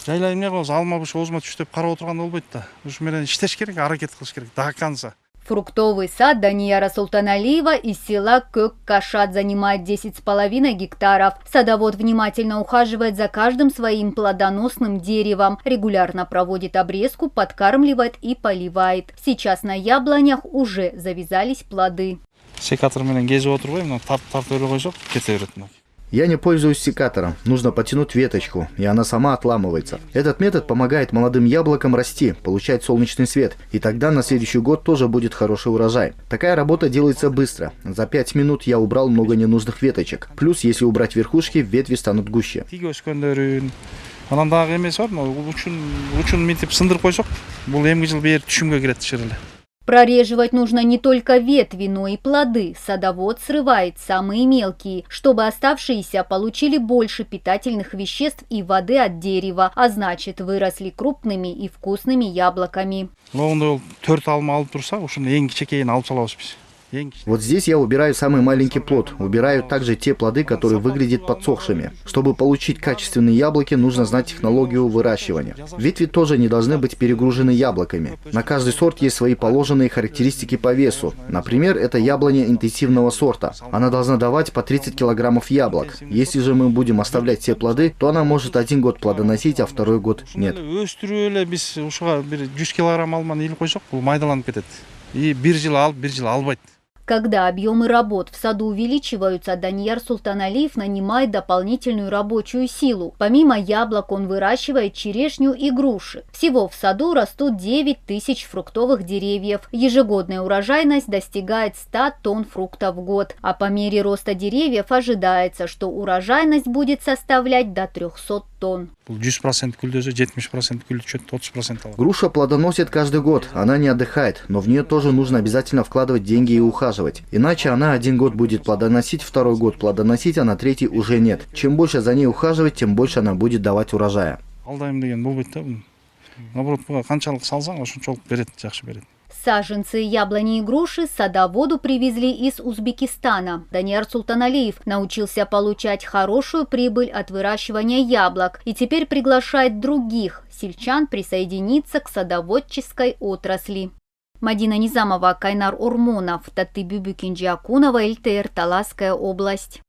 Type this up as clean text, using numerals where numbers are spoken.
Жайлай эмне кылабыз, алма буш оозума түш деп карап отурганда болбойт да. Ушу менен иштеш керек, аракет кылыш керек, до конца. Фруктовый сад Данияра Султаналиева из села Көк-Кашат занимает 10,5 гектаров. Садовод внимательно ухаживает за каждым своим плодоносным деревом, регулярно проводит обрезку, подкармливает и поливает. Сейчас на яблонях уже завязались плоды. Секатор менен кезип отурбай, мына тартып эле койсок кете берет. Я не пользуюсь секатором. Нужно потянуть веточку, и она сама отламывается. Этот метод помогает молодым яблокам расти, получать солнечный свет. И тогда на следующий год тоже будет хороший урожай. Такая работа делается быстро. За 5 минут я убрал много ненужных веточек. Плюс, если убрать верхушки, ветви станут гуще. Анан дагы эмеси бар, учун минтип сындырып койсок, бул эмки жыл бери түшүмгө кирет тышыр эле. Прореживать нужно не только ветви, но и плоды. Садовод срывает самые мелкие, чтобы оставшиеся получили больше питательных веществ и воды от дерева, а значит выросли крупными и вкусными яблоками. Вот здесь я убираю самый маленький плод. Убираю также те плоды, которые выглядят подсохшими. Чтобы получить качественные яблоки, нужно знать технологию выращивания. Ветви тоже не должны быть перегружены яблоками. На каждый сорт есть свои положенные характеристики по весу. Например, это яблоня интенсивного сорта. Она должна давать по 30 килограммов яблок. Если же мы будем оставлять все плоды, то она может 1 год плодоносить, а 2-й год нет. Когда объемы работ в саду увеличиваются, Данияр Султаналиев нанимает дополнительную рабочую силу. Помимо яблок он выращивает черешню и груши. Всего в саду растут 9 тысяч фруктовых деревьев. Ежегодная урожайность достигает 100 тонн фруктов в год. А по мере роста деревьев ожидается, что урожайность будет составлять до 300 тонн. Груша плодоносит каждый год, она не отдыхает, но в нее тоже нужно обязательно вкладывать деньги и ухаживать. Иначе она 1 год будет плодоносить, 2-й год плодоносить, а на 3-й уже нет. Чем больше за ней ухаживать, тем больше она будет давать урожая. Саженцы яблони и груши садоводу привезли из Узбекистана. Данияр Султаналиев научился получать хорошую прибыль от выращивания яблок и теперь приглашает других сельчан присоединиться к садоводческой отрасли. Мадина Низамова, Кайнар Ормонов, Таты Бюбюкинджи Акунова, ЛТР, Таласская область.